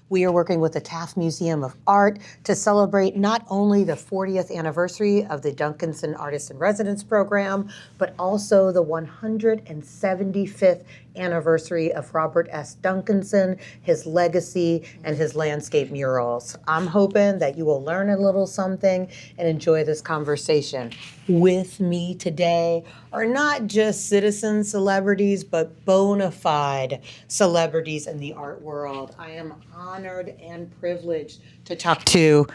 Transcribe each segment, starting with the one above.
We are working with the Taft Museum of Art to celebrate not only the 40th anniversary of the Duncanson Artist-in-Residence Program, but also the 175th anniversary of Robert S. Duncanson, his legacy, and his landscape murals. I'm hoping that you will learn a little something and enjoy this conversation. With me today are not just citizen celebrities, but bona fide celebrities in the art world. I am honored and privileged to talk to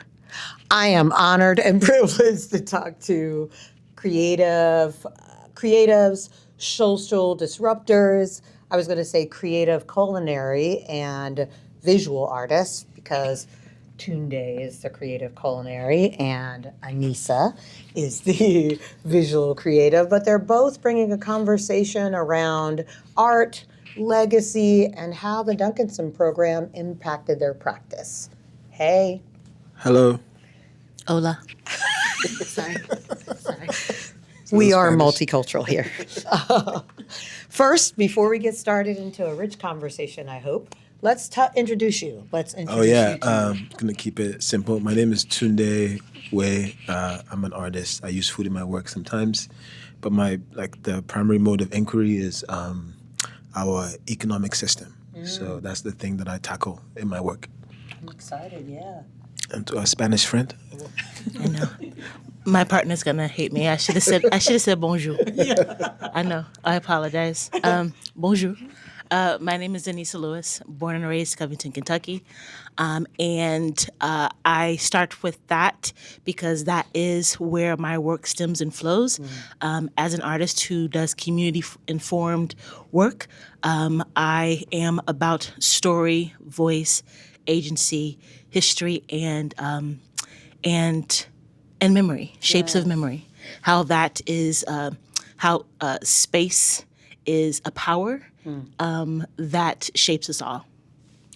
creatives, social disruptors. I was going to say creative culinary and visual artists because Tunde is the creative culinary and Annissa is the visual creative, but they're both bringing a conversation around art, legacy, and how the Duncanson program impacted their practice. Hey. Hello. Hola. Sorry. We are multicultural here. First, before we get started into a rich conversation, I hope, let's introduce you. Let's introduce you. I'm going to keep it simple. My name is Tunde Wey. I'm an artist. I use food in my work sometimes, but the primary mode of inquiry is our economic system. So that's the thing that I tackle in my work. I'm excited, yeah. And to our Spanish friend. I know. My partner's gonna hate me. I should have said bonjour. Yeah. I know. I apologize. Bonjour. My name is Annissa Lewis, born and raised Covington, Kentucky. And I start with that because that is where my work stems and flows. As an artist who does community-informed work, I am about story, voice, agency, history, and memory, shapes of memory. How that is, how space is a power that shapes us all.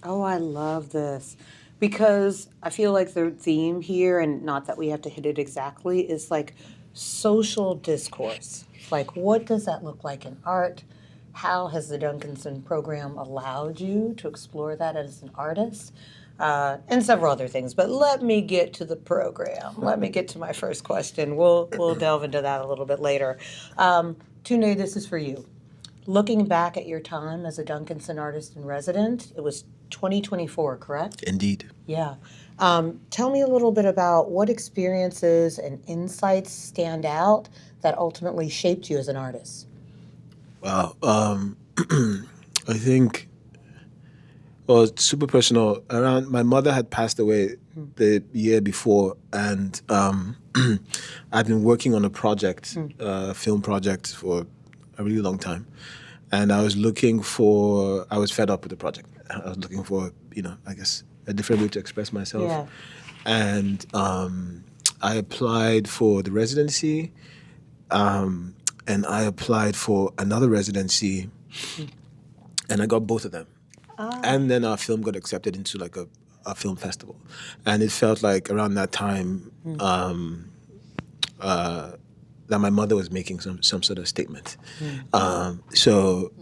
Oh, I love this. Because I feel like the theme here, and not that we have to hit it exactly, is like social discourse. Like, what does that look like in art? How has the Duncanson program allowed you to explore that as an artist? And several other things. But let me get to the program. Let me get to my first question. We'll delve into that a little bit later. Tunde, this is for you. Looking back at your time as a Duncanson artist-in-resident, it was 2024, correct? Indeed. Yeah. Tell me a little bit about what experiences and insights stand out that ultimately shaped you as an artist. Wow. I think, well, it's super personal. My mother had passed away the year before, and I'd been working on a project, a film project, for a really long time. And I was fed up with the project. I was looking for, I guess, a different way to express myself. Yeah. And I applied for the residency, and I applied for another residency, and I got both of them. And then our film got accepted into like a film festival. And it felt like around that time that my mother was making some sort of statement. So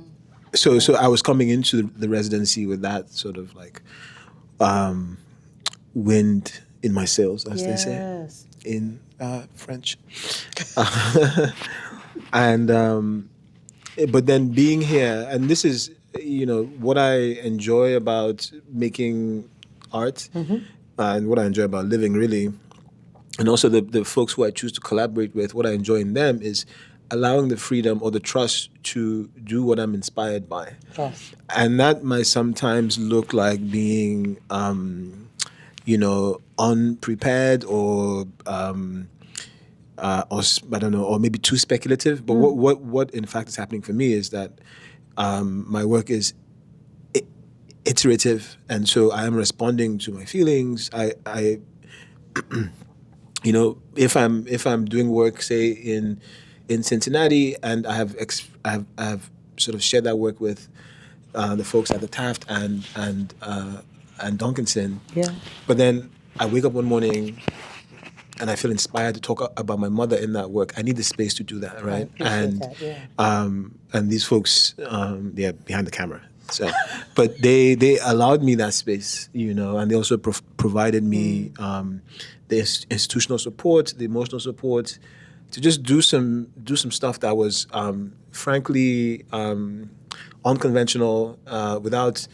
I was coming into the residency with that sort of like wind in my sails, as they say in French. And but then being here, and this is what I enjoy about making art, and what I enjoy about living, really, and also the folks who I choose to collaborate with. What I enjoy in them is allowing the freedom or the trust to do what I'm inspired by. Yes. And that might sometimes look like being, unprepared or I don't know, or maybe too speculative. But what in fact is happening for me is that my work is iterative, and so I am responding to my feelings. I if I'm doing work, say in Cincinnati, and I have sort of shared that work with the folks at the Taft and Duncanson. Yeah. But then I wake up one morning and I feel inspired to talk about my mother in that work. I need the space to do that, right? I appreciate that, yeah. And these folks, they're behind the camera. So, but they allowed me that space, and they also provided me the institutional support, the emotional support, to just do some stuff that was frankly unconventional, without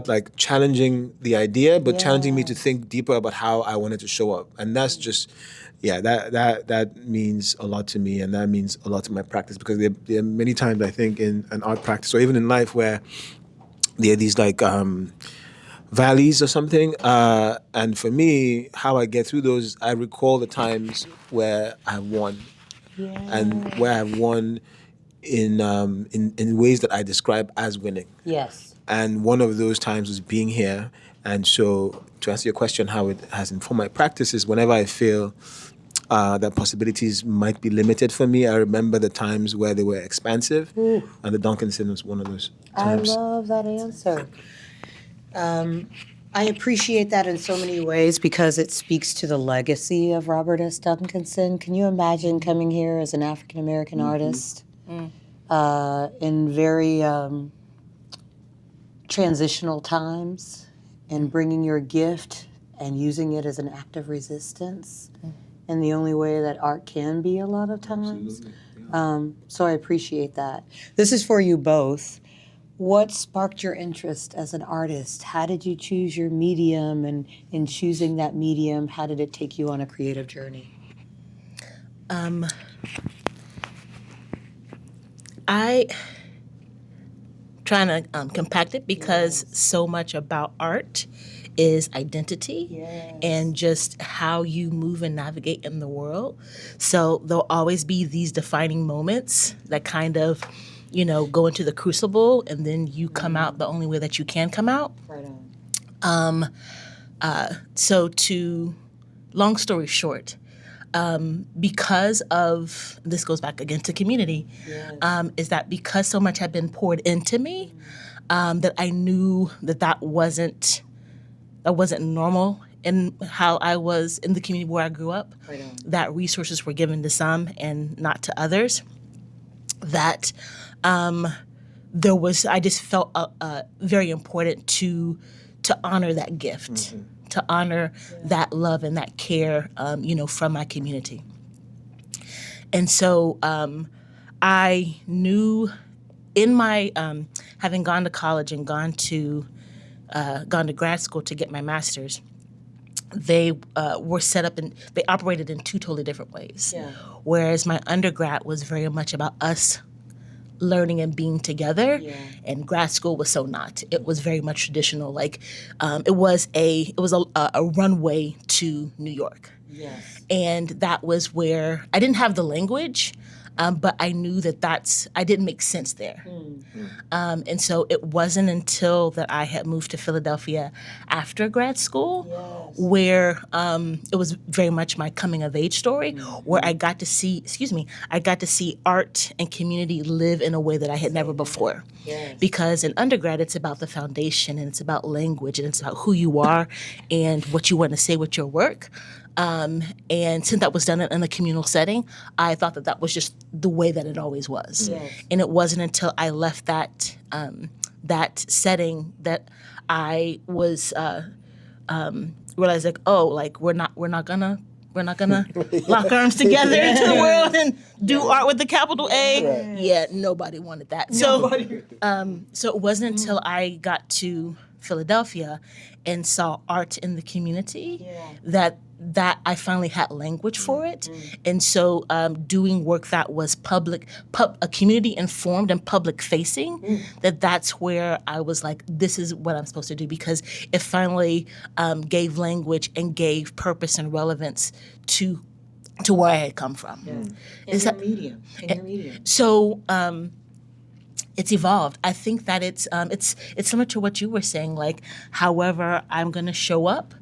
like challenging the idea, but challenging me to think deeper about how I wanted to show up. And that's just, that means a lot to me, and that means a lot to my practice, because there are many times I think in an art practice or even in life where there are these like valleys or something. And for me, how I get through those, I recall the times where I won, and where I won in ways that I describe as winning. Yes. And one of those times was being here. And so, to answer your question, how it has informed my practice is whenever I feel that possibilities might be limited for me, I remember the times where they were expansive. Ooh. And the Duncanson was one of those times. I love that answer. I appreciate that in so many ways because it speaks to the legacy of Robert S. Duncanson. Can you imagine coming here as an African-American artist in very transitional times and bringing your gift and using it as an act of resistance in the only way that art can be a lot of times? So I appreciate that. This is for you both. What sparked your interest as an artist? How did you choose your medium, and in choosing that medium, how did it take you on a creative journey? I trying to compact it because so much about art is identity and just how you move and navigate in the world. So there'll always be these defining moments that kind of, go into the crucible, and then you come out the only way that you can come out. Right on. So long story short, because of, this goes back again to community, is that because so much had been poured into me, that I knew that wasn't normal in how I was in the community where I grew up, that resources were given to some and not to others, that I just felt very important to honor that gift, to honor that love and that care, from my community. And so I knew in my, having gone to college and gone to grad school to get my master's, they were set up and they operated in two totally different ways. Whereas my undergrad was very much about us learning and being together, and grad school was so not. It was very much traditional. Like it was a runway to New York. And that was where I didn't have the language, but I knew I didn't make sense there. And so it wasn't until that I had moved to Philadelphia after grad school where it was very much my coming of age story, where I got to see art and community live in a way that I had never before. Because in undergrad, it's about the foundation, and it's about language, and it's about who you are and what you want to say with your work. And since that was done in a communal setting, I thought that was just the way that it always was. And it wasn't until I left that setting that I was realized we're not gonna lock arms together into the world and do art with the capital A. Yeah, nobody wanted that. So it wasn't until I got to Philadelphia and saw art in the community that I finally had language for it. And so doing work that was a community informed and public facing, that's where I was like, this is what I'm supposed to do, because it finally gave language and gave purpose and relevance to where I had come from. In your medium. So it's evolved. I think that it's similar to what you were saying, like however I'm gonna show up,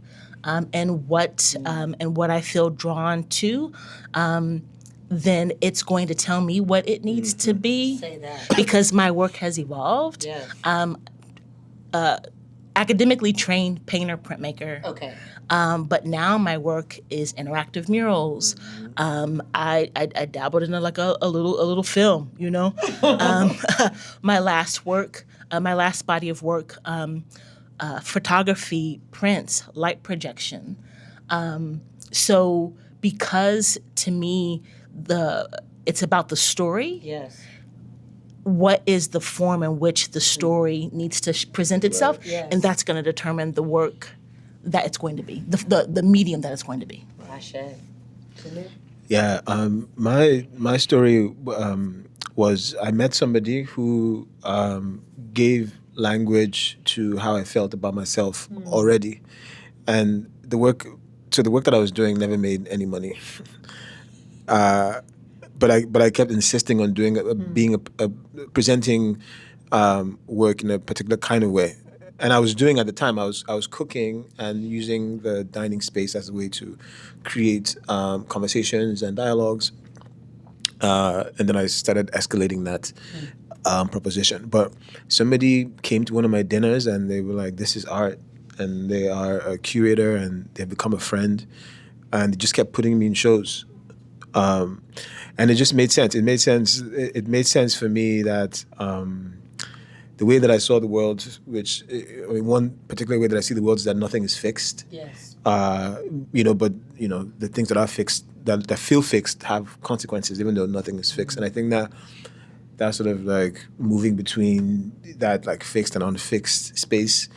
and what I feel drawn to, then it's going to tell me what it needs to be. Say that. Because my work has evolved. academically trained painter, printmaker. Okay. But now my work is interactive murals. I dabbled in a little film, you know. My last body of work, photography, prints, light projection. So because to me it's about the story. Yes. What is the form in which the story needs to present itself, Yes. and that's going to determine the work that it's going to be, the medium that it's going to be. Yeah, my story was I met somebody who gave language to how I felt about myself already, and the work that I was doing never made any money. But I kept insisting on doing being presenting work in a particular kind of way, and I was doing at the time I was cooking and using the dining space as a way to create conversations and dialogues, and then I started escalating that proposition. But somebody came to one of my dinners and they were like, "This is art," and they are a curator and they've become a friend, and they just kept putting me in shows. And it just made sense. It made sense. It made sense for me that the way that I saw the world, one particular way that I see the world is that nothing is fixed. Yes. But the things that are fixed, that feel fixed, have consequences, even though nothing is fixed. And I think that sort of like moving between that like fixed and unfixed space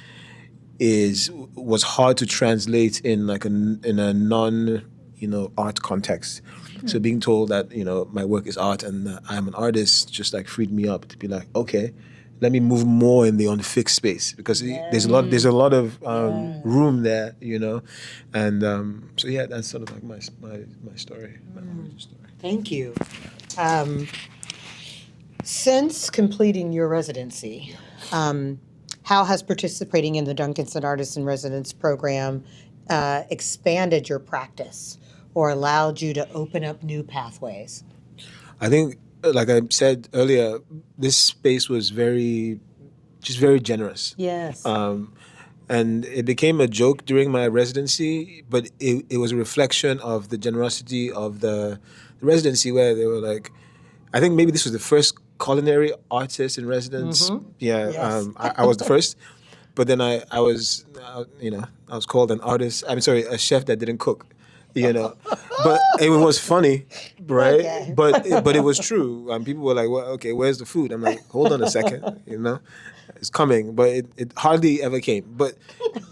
was hard to translate in a non art context. So being told that my work is art and I'm an artist just like freed me up to be like, okay, let me move more in the unfixed space, because there's a lot of room there, and so yeah, that's sort of like my story, my origin story. Thank you. Since completing your residency, how has participating in the Duncanson Artist-in-Residence Program expanded your practice or allowed you to open up new pathways? I think, like I said earlier, this space was very generous. Yes. And it became a joke during my residency, but it was a reflection of the generosity of the residency, where they were like, I think maybe this was the first culinary artist in residence. Mm-hmm. Yeah, Yes. I was the first. But then I was, I was called an artist. I'm sorry, a chef that didn't cook. But it was funny, right? Okay. But it was true. People were like, "Well, okay, where's the food?" I'm like, "Hold on a second, it's coming." But it hardly ever came. But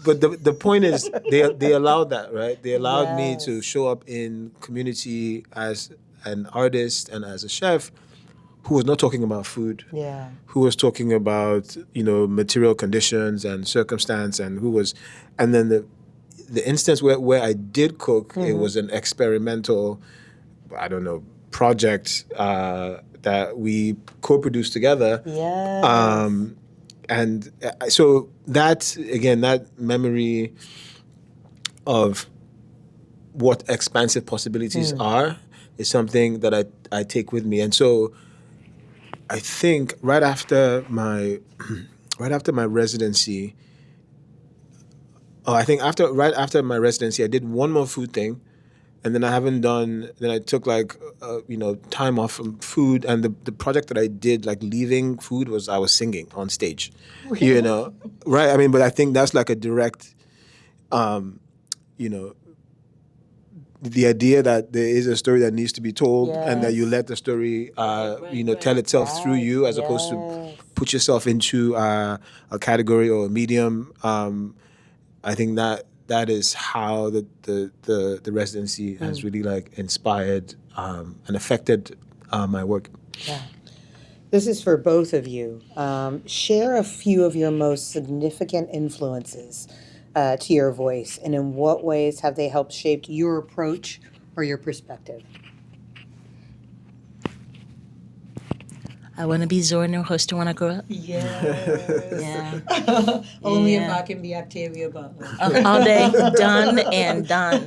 the point is, they allowed that, right? They allowed me to show up in community as an artist and as a chef who was not talking about food. Yeah. Who was talking about material conditions and circumstance, and then the instance where I did cook, it was an experimental, I don't know, project that we co-produced together. Yes. And so that memory of what expansive possibilities are is something that I take with me. And so I think right after my residency, right after my residency, I did one more food thing, and then then I took time off from food, and the project that I did, like leaving food, was I was singing on stage, right? I mean, but I think that's like a direct, the idea that there is a story that needs to be told, and that you let the story, tell itself through you, as opposed to put yourself into a category or a medium. I think that is how the residency has really like inspired and affected my work. Yeah. This is for both of you. Share a few of your most significant influences to your voice, and in what ways have they helped shape your approach or your perspective? I want to be Zora Neale Hurston when I grow up. Yes. Yeah. Only if Yeah. I can be Octavia Butler. All day, done and done.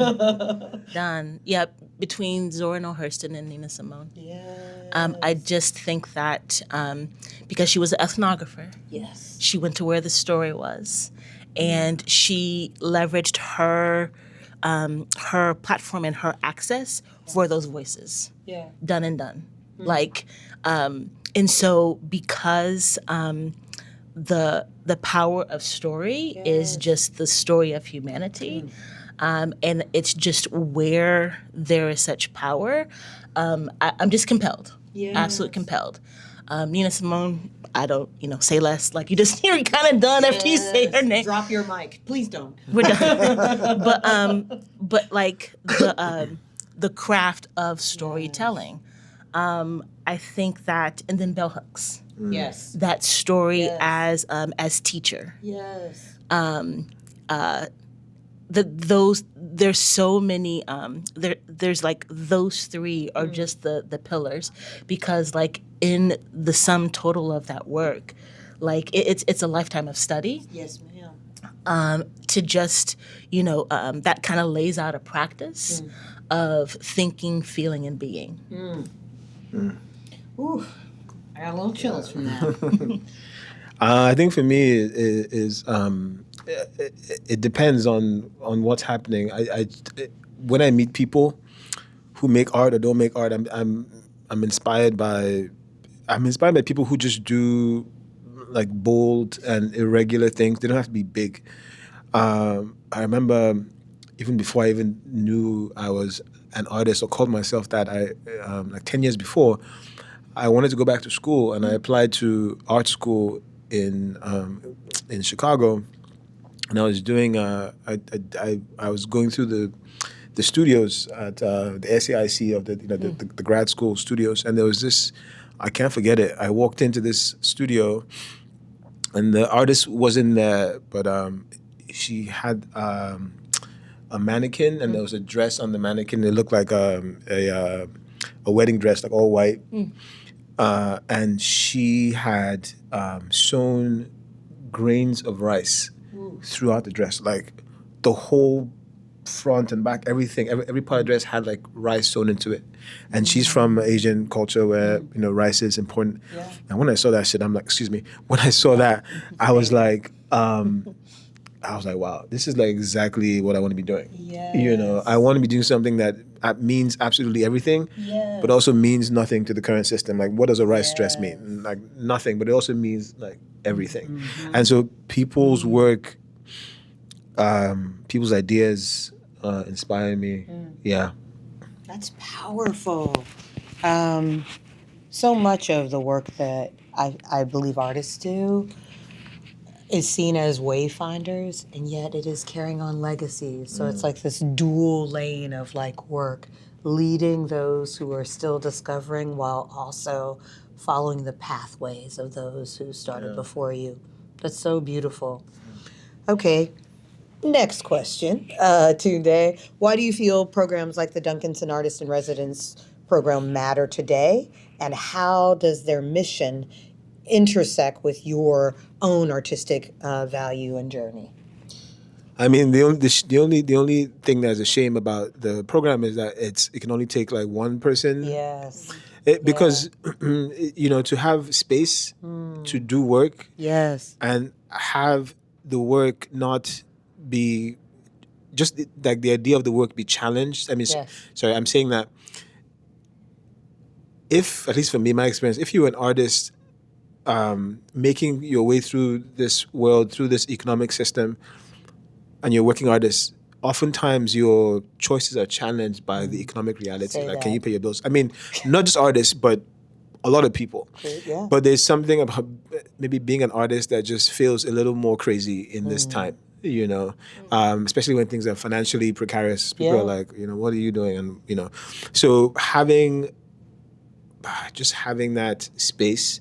Done. Yeah, between Zora Neale Hurston and Nina Simone. Yes. I just think that because she was an ethnographer, Yes. she went to where the story was. and she leveraged her platform and her access for those voices. Yeah. Done and done. Like, and so because the power of story is just the story of humanity, and it's just where there is such power. I'm just compelled, absolutely compelled. Nina Simone, I don't, say less. Like you just you're kind of done after you say her name. Drop your mic. Please don't. We're done. but like the craft of storytelling. I think that, and then bell hooks. Yes. That story as teacher. Yes. Those there's so many there's like those three are just the pillars, because like in the sum total of that work, like it's a lifetime of study. Yes, ma'am. To just that kind of lays out a practice of thinking, feeling, and being. Ooh, I got a little chills from that. I think for me it depends on what's happening. When I meet people who make art or don't make art, I'm inspired by people who just do like bold and irregular things. They don't have to be big. I remember even before I even knew I was an artist or called myself that, like 10 years before, I wanted to go back to school, and I applied to art school in Chicago, and I was doing I was going through the studios at the SAIC of the grad school studios, and there was this, I can't forget it. I walked into this studio, and the artist wasn't there, but she had a mannequin, and there was a dress on the mannequin. It looked like a wedding dress, like all white. And she had sewn grains of rice throughout the dress, like the whole front and back, everything. Every part of the dress had like rice sewn into it. And she's from Asian culture where rice is important. Yeah. And when I saw that shit, I'm like, excuse me. When I saw that, I was like, wow, this is like exactly what I want to be doing. Yes. I want to be doing something that means absolutely everything, but also means nothing to the current system. Like, what does a rice dress mean? Like nothing, but it also means like everything. Mm-hmm. And so people's work, people's ideas inspire me. Yeah. That's powerful. So much of the work that I believe artists do is seen as wayfinders, and yet it is carrying on legacies. So it's like this dual lane of like work, leading those who are still discovering while also following the pathways of those who started before you. That's so beautiful. Okay, next question, Tunde. Why do you feel programs like the Duncanson Artist-in-Residence Program matter today, and how does their mission intersect with your own artistic value and journey? I mean, the only thing that's a shame about the program is that it can only take like one person. Yes. Because to have space to do work. Yes. And have the work not be just like the idea of the work be challenged. I mean, sorry, I'm saying that if, at least for me, my experience, if you're an artist making your way through this world, through this economic system, and you're a working artist, oftentimes your choices are challenged by the economic reality. Can you pay your bills? I mean, not just artists, but a lot of people. Yeah. But there's something about maybe being an artist that just feels a little more crazy in this time, especially when things are financially precarious. People are like, what are you doing? And, so having that space,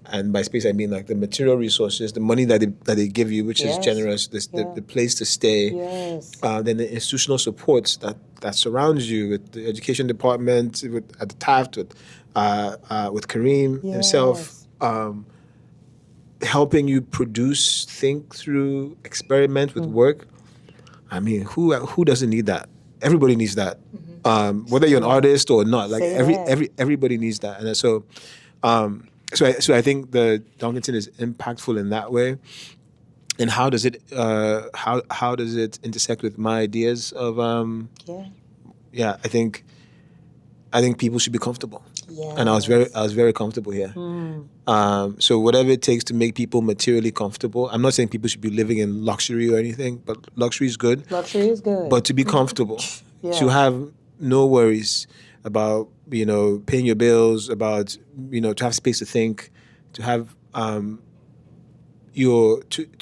and by space I mean like the material resources, the money that they give you, which is generous, the place to stay, then the institutional supports that surrounds you, with the education department, at the Taft, with Kareem himself, helping you produce, think through, experiment with work. I mean, who doesn't need that? Everybody needs that. Whether you're an artist or not, like everybody needs that. And so I think the Duncanson is impactful in that way. and how does it how does it intersect with my ideas of Yeah. yeah, I think people should be comfortable. Yeah. And I was very comfortable here. So whatever it takes to make people materially comfortable. I'm not saying people should be living in luxury or anything, but luxury is good. Luxury is good. But to be comfortable, Yeah. to have no worries about paying your bills, about to have space to think, to have to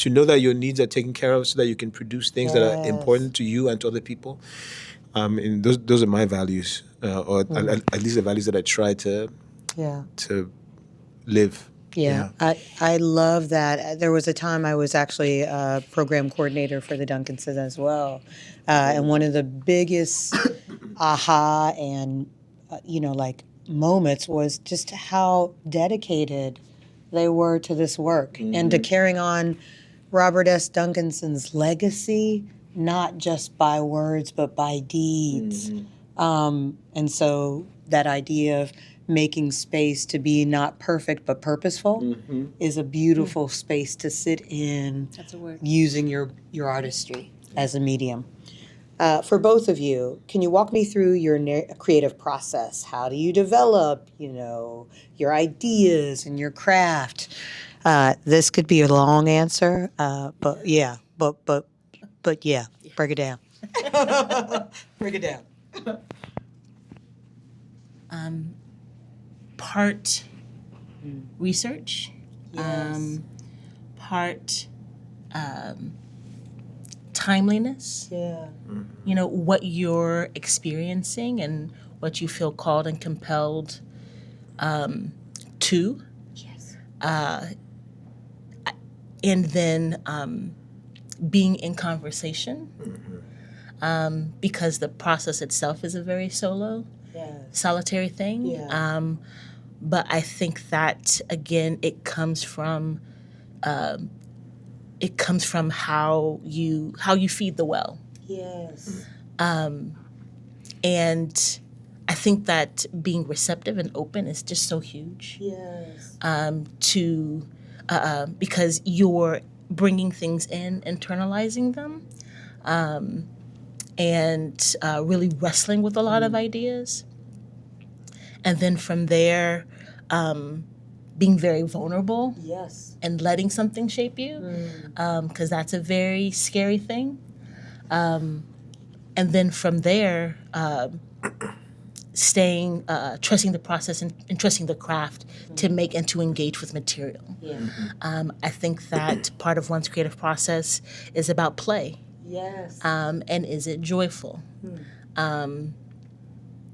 know that your needs are taken care of, so that you can produce things that are important to you and to other people. And those are my values, or at least the values that I try to Yeah. live. Yeah, I love that. There was a time I was actually a program coordinator for the Duncansons as well. And one of the biggest aha and, like moments was just how dedicated they were to this work and to carrying on Robert S. Duncanson's legacy, not just by words, but by deeds. And so that idea of making space to be not perfect but purposeful is a beautiful space to sit in. That's a word. Using your artistry as a medium. For both of you, can you walk me through your creative process? How do you develop, your ideas and your craft? This could be a long answer, but yeah, but yeah, break it down. Break it down. Part research, Yes. part timeliness. Yeah. What you're experiencing and what you feel called and compelled to. Yes. And then being in conversation, because the process itself is a very Yes. solitary thing. Yeah. But I think that, again, it comes from how you feed the well. Yes. And I think that being receptive and open is just so huge. Yes. Because you're bringing things in, internalizing them, and really wrestling with a lot of ideas. And then from there, being very vulnerable Yes. and letting something shape you, because that's a very scary thing. And then from there, trusting the process and trusting the craft to make and to engage with material. Yeah. I think that part of one's creative process is about play. Yes. And is it joyful?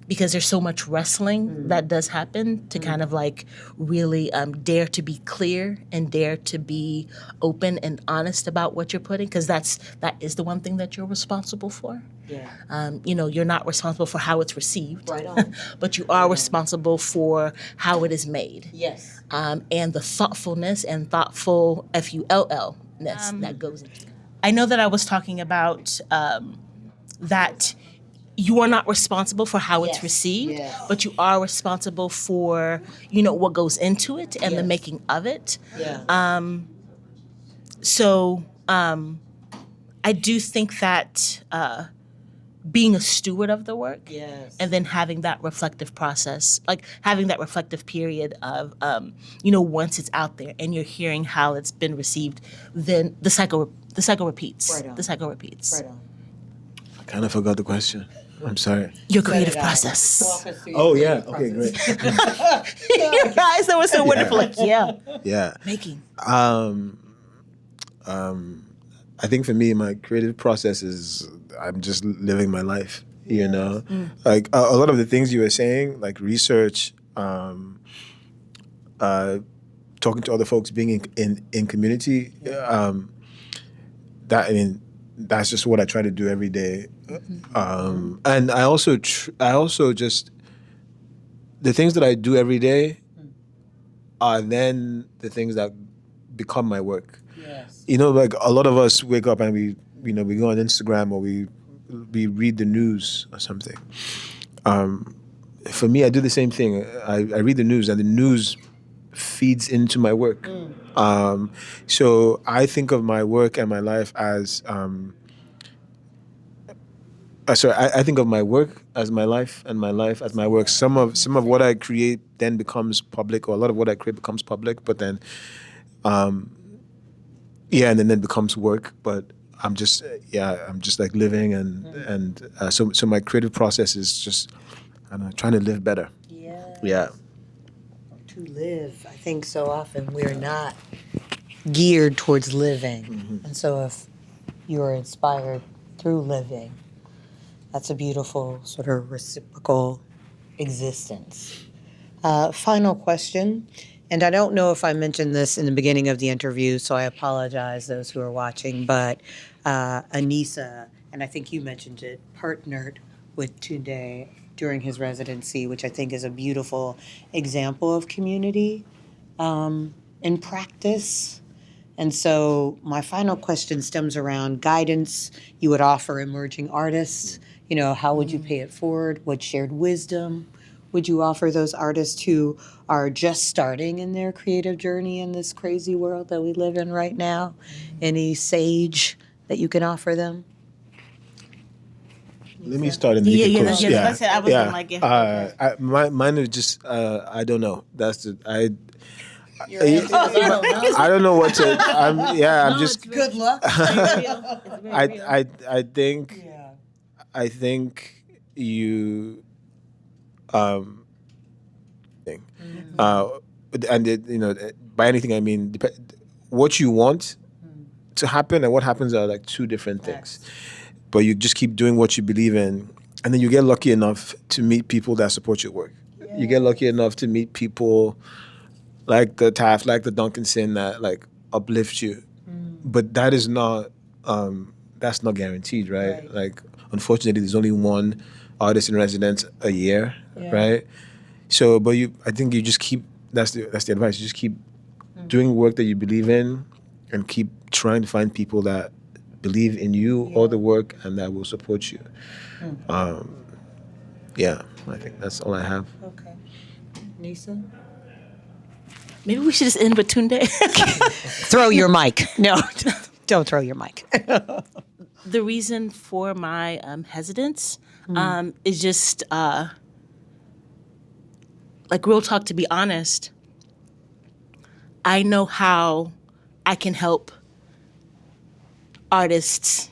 Because there's so much wrestling that does happen to kind of like really dare to be clear and dare to be open and honest about what you're putting, because that is the one thing that you're responsible for. Yeah. You're not responsible for how it's received, Right on. but you are responsible for how it is made. Yes. And the thoughtfulness and thoughtful FULL-ness that goes into it. I know that I was talking about that you are not responsible for how it's received, Yes. but you are responsible for, what goes into it and the Yes. making of it. Yeah. So I do think that being a steward of the work, Yes. and then having that reflective process, like having that reflective period of, once it's out there and you're hearing how it's been received, then the cycle repeats. Right on. The cycle repeats. Right on. I kind of forgot the question. I'm sorry. Your Set creative it out. Walk process. us through Oh your yeah. creative Okay. process. Great. Your eyes that were so wonderful. Like, yeah, Yeah. making. I think for me, my creative process is I'm just living my life. Like a lot of the things you were saying, like research, talking to other folks, being in community. That's just what I try to do every day. And I also just the things that I do every day are then the things that become my work. Yes. Like a lot of us wake up and we go on Instagram or we read the news or something. For me, I do the same thing. I read the news, and the news feeds into my work. So I think of my work and my life as I think of my work as my life and my life as my work. Some of what I create then becomes public, or a lot of what I create becomes public. But then, and then it becomes work. But I'm just like living, and so my creative process is just trying to live better. Yeah. To live. I think so often we're not geared towards living. And so if you're inspired through living, that's a beautiful sort of reciprocal existence. Final question, and I don't know if I mentioned this in the beginning of the interview, so I apologize those who are watching, but Annissa, and I think you mentioned it, partnered with Tunde during his residency, which I think is a beautiful example of community in practice. And so my final question stems around guidance you would offer emerging artists. How would you pay it forward? What shared wisdom would you offer those artists who are just starting in their creative journey in this crazy world that we live in right now? Any sage that you can offer them? Let me start and then you can close. I was in my gift. Mine is just I don't know. That's the I. Your answer is I don't know. I don't know what to. I'm just. Good luck. I think. Yeah. I think you. By anything I mean what you want to happen and what happens are like two different things. But you just keep doing what you believe in, and then you get lucky enough to meet people that support your work. Yeah. You get lucky enough to meet people like the Taft, like the Duncanson that like uplift you. But that is not that's not guaranteed, right? Like unfortunately there's only one artist in residence a year, right? So I think you just keep that's the advice. You just keep doing work that you believe in and keep trying to find people that believe in you or the work and that will support you. I think that's all I have. Okay. Annissa? Maybe we should just end with Tunde. Throw your mic. No, don't throw your mic. The reason for my hesitance is just, like real talk, to be honest, I know how I can help artists.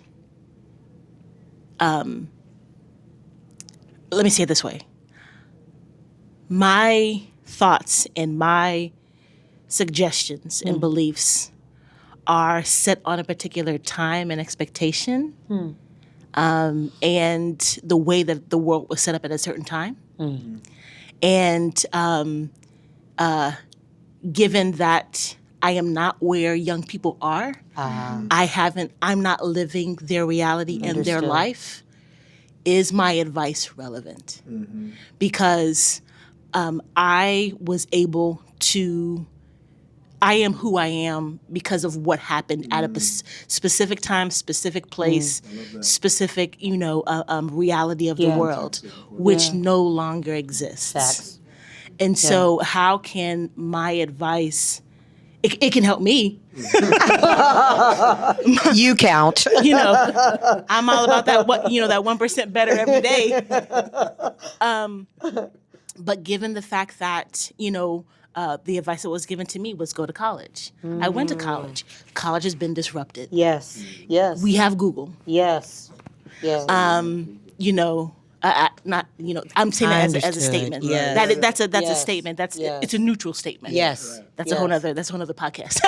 Let me say it this way. My thoughts and my suggestions and beliefs are set on a particular time and expectation, and the way that the world was set up at a certain time. And given that I am not where young people are, I'm not living their reality and their life, is my advice relevant? Because I was able to, I am who I am because of what happened at a specific time, specific place, specific, reality of the world, which no longer exists. Facts. And so how can my advice, it can help me. You count. I'm all about that, that 1% better every day. But given the fact that, the advice that was given to me was go to college. I went to college. College has been disrupted. Yes. We have Google. Yes. I'm saying that as a statement. Yes. That's a statement. It's a neutral statement. Yes. That's a whole nother podcast.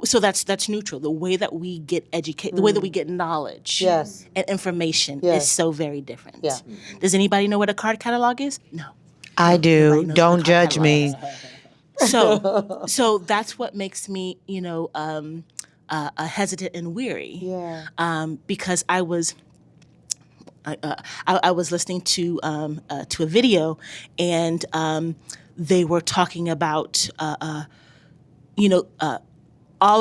So that's neutral. The way that we get educated, the way that we get knowledge and information is so very different. Yeah. Does anybody know what a card catalog is? No. I do. Don't judge me. So that's what makes me, hesitant and weary. Yeah. Because I was listening to a video, and they were talking about all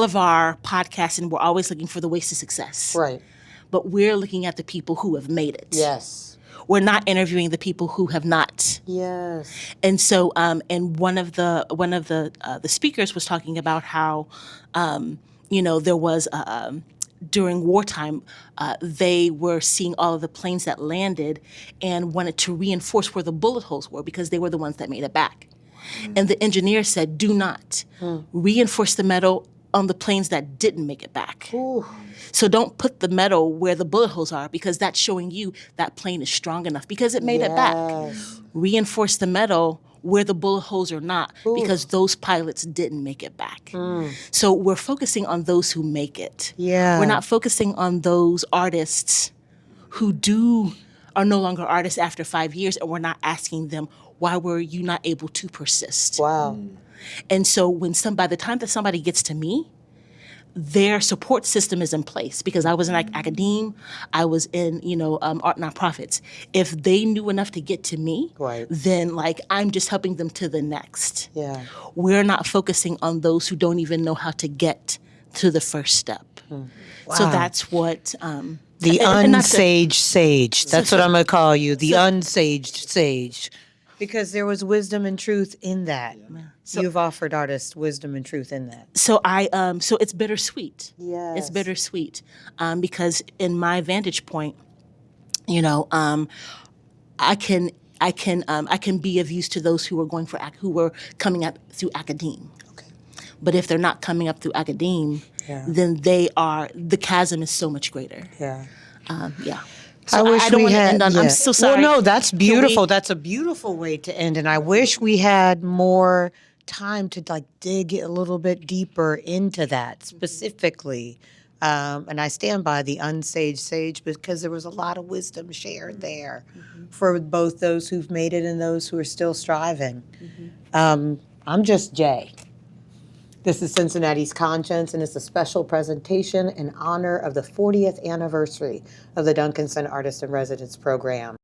of our podcasts, and we're always looking for the ways to success. Right. But we're looking at the people who have made it. Yes. we're not interviewing the people who have not. Yes. And so, and one of the speakers was talking about how, there was during wartime, they were seeing all of the planes that landed and wanted to reinforce where the bullet holes were because they were the ones that made it back. And the engineer said, do not reinforce the metal on the planes that didn't make it back. Ooh. So don't put the metal where the bullet holes are because that's showing you that plane is strong enough because it made it back. Yes. Reinforce the metal where the bullet holes are not because those pilots didn't make it back. So we're focusing on those who make it. Yeah. We're not focusing on those artists who are no longer artists after 5 years, and we're not asking them, why were you not able to persist? Wow. And so by the time that somebody gets to me, their support system is in place because I was in academia, I was in art nonprofits. If they knew enough to get to me, Right. then I'm just helping them to the next. Yeah. We're not focusing on those who don't even know how to get to the first step. Wow. So that's what The and not to- unsaged sage. That's what I'm going to call you, the unsaged sage. Because there was wisdom and truth in that. You've offered artists wisdom and truth in that. So so it's bittersweet. Yes. It's bittersweet because in my vantage point, I can be of use to those who are who were coming up through academia. Okay. But if they're not coming up through academia, then the chasm is so much greater. Yeah. Yeah. I So wish I don't we want to had. end on. Yeah. I'm so sorry. Well, no, that's Can we- beautiful. That's a beautiful way to end. And I wish we had more time to dig a little bit deeper into that specifically. And I stand by the unsaged sage because there was a lot of wisdom shared there for both those who've made it and those who are still striving. I'm just Jay. This is Cincinnati's Conscience, and it's a special presentation in honor of the 40th anniversary of the Duncanson Artist-in-Residence Program.